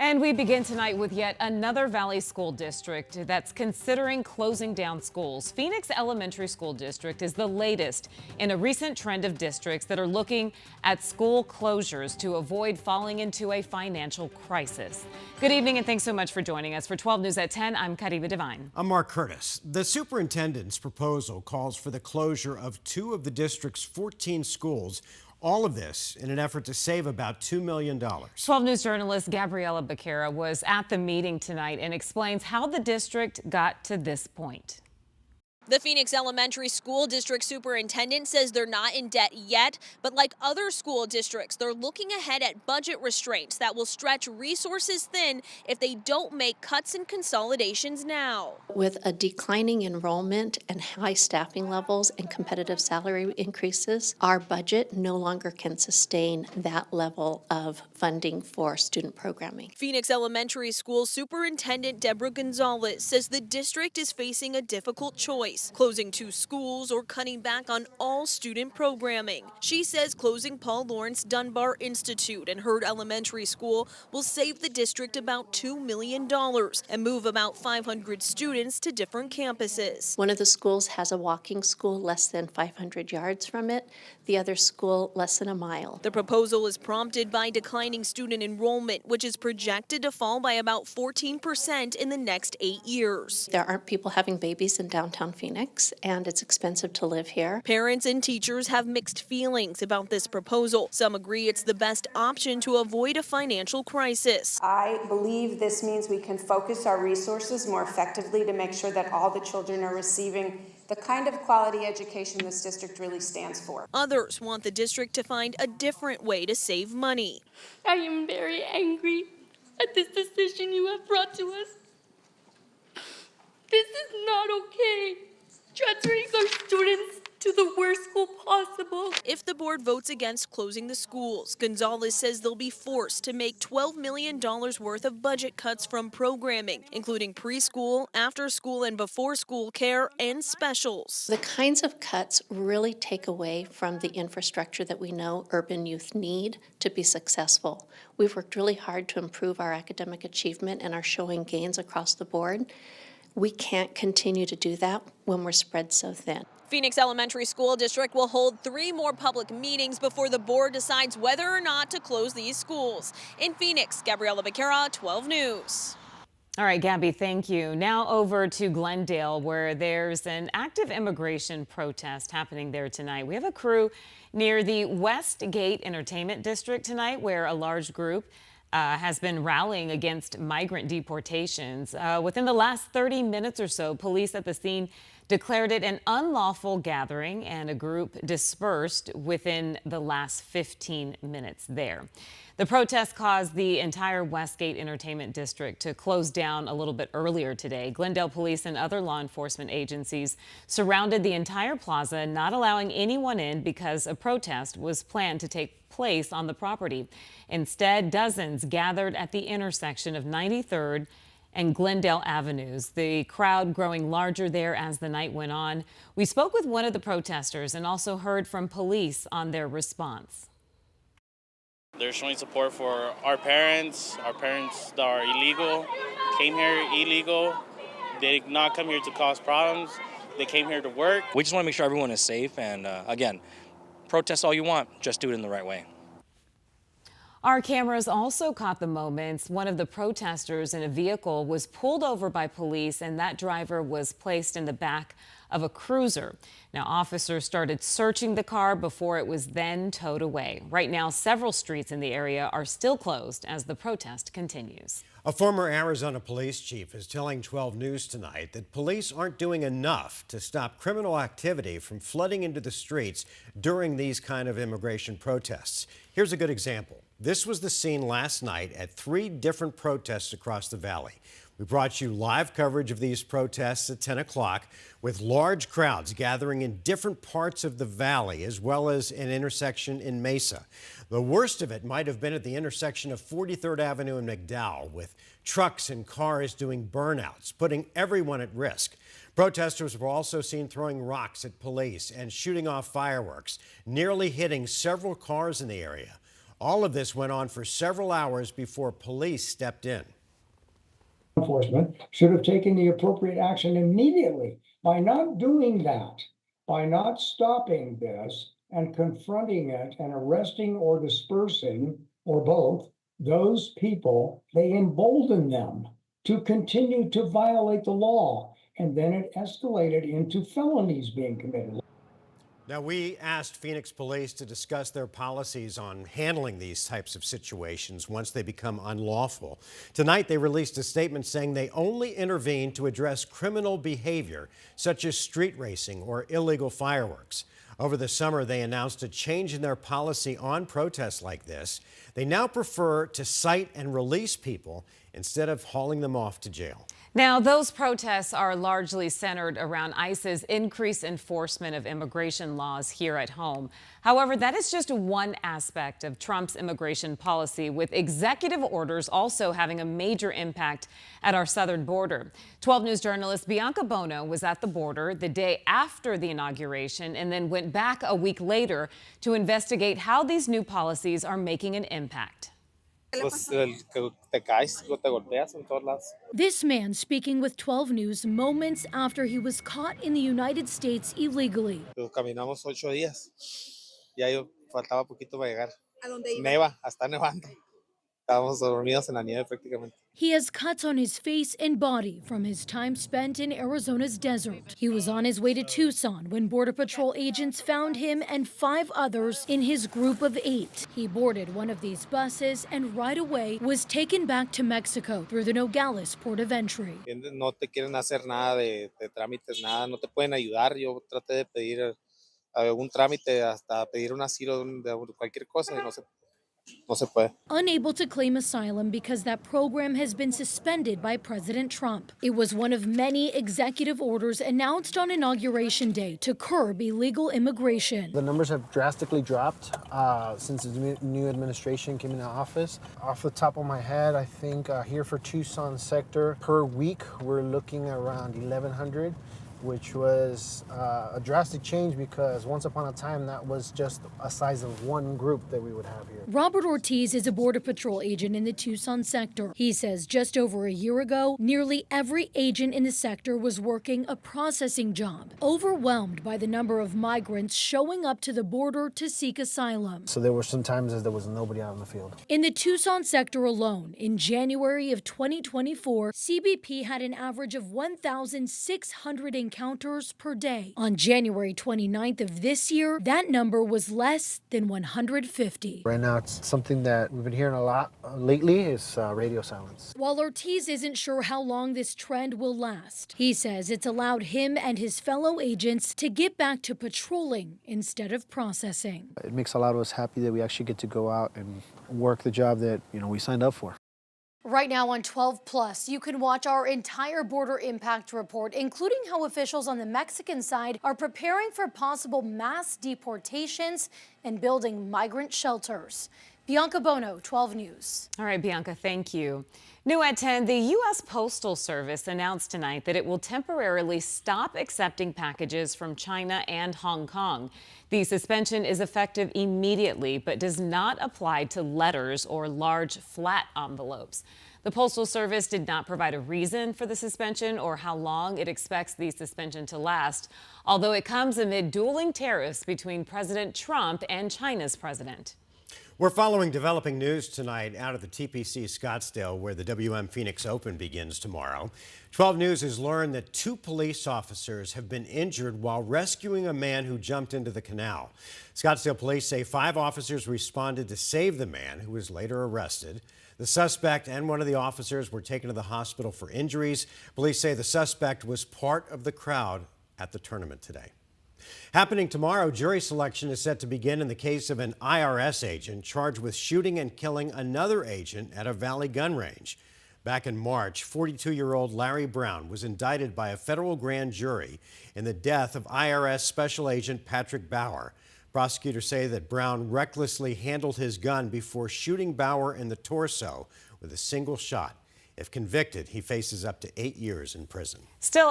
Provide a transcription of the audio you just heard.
And we begin tonight with yet another Valley School District that's considering closing down schools. Phoenix Elementary School District is the latest in a recent trend of districts that are looking at school closures to avoid falling into a financial crisis. Good evening and thanks so much for joining us. For 12 News at 10, I'm Kariba Devine. I'm Mark Curtis. The superintendent's proposal calls for the closure of 2 of the district's 14 schools. All of this in an effort to save about $2 million. 12 News journalist Gabriela Becerra was at the meeting tonight and explains how the district got to this point. The Phoenix Elementary School District Superintendent says they're not in debt yet, but like other school districts, they're looking ahead at budget restraints that will stretch resources thin if they don't make cuts and consolidations now. With a declining enrollment and high staffing levels and competitive salary increases, our budget no longer can sustain that level of funding for student programming. Phoenix Elementary School Superintendent Deborah Gonzalez says the district is facing a difficult choice. Closing 2 schools or cutting back on all student programming. She says closing Paul Laurence Dunbar Institute and Hurd Elementary School will save the district about $2 million and move about 500 students to different campuses. One of the schools has a walking school less than 500 yards from it, the other school less than a mile. The proposal is prompted by declining student enrollment, which is projected to fall by about 14% in the next 8 years. There aren't people having babies in downtown Phoenix, and it's expensive to live here. Parents and teachers have mixed feelings about this proposal. Some agree it's the best option to avoid a financial crisis. I believe this means we can focus our resources more effectively to make sure that all the children are receiving the kind of quality education this district really stands for. Others want the district to find a different way to save money. I am very angry at this decision you have brought to us. This is not okay. Transferring our students to the worst school possible. If the board votes against closing the schools, Gonzalez says they'll be forced to make $12 million worth of budget cuts from programming, including preschool, after school and before school care and specials. The kinds of cuts really take away from the infrastructure that we know urban youth need to be successful. We've worked really hard to improve our academic achievement and are showing gains across the board. We can't continue to do that when we're spread so thin. Phoenix Elementary School District will hold 3 more public meetings before the board decides whether or not to close these schools. In Phoenix, Gabriela Becerra, 12 News. All right, Gabby, thank you. Now over to Glendale, where there's an active immigration protest happening there tonight. We have a crew near the Westgate Entertainment District tonight, where a large group has been rallying against migrant deportations. Within the last 30 minutes or so, police at the scene declared it an unlawful gathering, and a group dispersed within the last 15 minutes there. The protest caused the entire Westgate Entertainment District to close down a little bit earlier today. Glendale police and other law enforcement agencies surrounded the entire plaza, not allowing anyone in because a protest was planned to take place on the property. Instead, dozens gathered at the intersection of 93rd and Glendale Avenues, the crowd growing larger there as the night went on. We spoke with one of the protesters and also heard from police on their response. They're showing support for our parents that are illegal, came here illegal. They did not come here to cause problems. They came here to work. We just want to make sure everyone is safe, and again, protest all you want, just do it in the right way. Our cameras also caught the moments one of the protesters in a vehicle was pulled over by police, and that driver was placed in the back of a cruiser. Now, officers started searching the car before it was then towed away. Right now, several streets in the area are still closed as the protest continues. A former Arizona police chief is telling 12 News tonight that police aren't doing enough to stop criminal activity from flooding into the streets during these kind of immigration protests. Here's a good example. This was the scene last night at 3 different protests across the valley. We brought you live coverage of these protests at 10 o'clock with large crowds gathering in different parts of the valley as well as an intersection in Mesa. The worst of it might have been at the intersection of 43rd Avenue and McDowell, with trucks and cars doing burnouts, putting everyone at risk. Protesters were also seen throwing rocks at police and shooting off fireworks, nearly hitting several cars in the area. All of this went on for several hours before police stepped in. Enforcement should have taken the appropriate action immediately. By not doing that, by not stopping this and confronting it and arresting or dispersing, or both, those people, they embolden them to continue to violate the law. And then it escalated into felonies being committed. Now, we asked Phoenix police to discuss their policies on handling these types of situations once they become unlawful. Tonight, they released a statement saying they only intervene to address criminal behavior, such as street racing or illegal fireworks. Over the summer, they announced a change in their policy on protests like this. They now prefer to cite and release people instead of hauling them off to jail. Now, those protests are largely centered around ICE's increased enforcement of immigration laws here at home. However, that is just one aspect of Trump's immigration policy, with executive orders also having a major impact at our southern border. 12 News journalist Bianca Bono was at the border the day after the inauguration and then went back a week later to investigate how these new policies are making an impact. This man speaking with 12 News moments after he was caught in the United States illegally. Caminamos 8 días. Ya yo faltaba poquito para llegar. ¿A dónde iba? Neva, hasta nevando. Estábamos dormidos en la nieve prácticamente. He has cuts on his face and body from his time spent in Arizona's desert. He was on his way to Tucson when Border Patrol agents found him and 5 others in his group of 8. He boarded one of these buses and right away was taken back to Mexico through the Nogales port of entry. No te quieren hacer nada de trámites, nada, no te pueden ayudar. Yo traté de pedir algún trámite, hasta pedir un asilo de cualquier cosa y no se puede. Unable to claim asylum because that program has been suspended by President Trump. It was one of many executive orders announced on Inauguration Day to curb illegal immigration. The numbers have drastically dropped since the new administration came into office. Off the top of my head, I think here for Tucson sector, per week, we're looking around 1,100. Which was a drastic change because once upon a time that was just a size of one group that we would have here. Robert Ortiz is a Border Patrol agent in the Tucson sector. He says just over a year ago, nearly every agent in the sector was working a processing job, overwhelmed by the number of migrants showing up to the border to seek asylum. So there were some times that there was nobody out in the field. In the Tucson sector alone, in January of 2024, CBP had an average of 1,600 encounters per day. On January 29th of this year, that number was less than 150. Right now, it's something that we've been hearing a lot lately is radio silence. While Ortiz isn't sure how long this trend will last, he says it's allowed him and his fellow agents to get back to patrolling instead of processing. It makes a lot of us happy that we actually get to go out and work the job that, we signed up for. Right now on 12 Plus, you can watch our entire border impact report, including how officials on the Mexican side are preparing for possible mass deportations and building migrant shelters. Bianca Bono, 12 News. All right, Bianca, thank you. New at 10, the U.S. Postal Service announced tonight that it will temporarily stop accepting packages from China and Hong Kong. The suspension is effective immediately, but does not apply to letters or large flat envelopes. The Postal Service did not provide a reason for the suspension or how long it expects the suspension to last, although it comes amid dueling tariffs between President Trump and China's president. We're following developing news tonight out of the TPC Scottsdale, where the WM Phoenix Open begins tomorrow. 12 News has learned that 2 police officers have been injured while rescuing a man who jumped into the canal. Scottsdale police say 5 officers responded to save the man, who was later arrested. The suspect and one of the officers were taken to the hospital for injuries. Police say the suspect was part of the crowd at the tournament today. Happening tomorrow, jury selection is set to begin in the case of an IRS agent charged with shooting and killing another agent at a Valley gun range. Back in March, 42-year-old Larry Brown was indicted by a federal grand jury in the death of IRS Special Agent Patrick Bauer. Prosecutors say that Brown recklessly handled his gun before shooting Bauer in the torso with a single shot. If convicted, he faces up to 8 years in prison. Still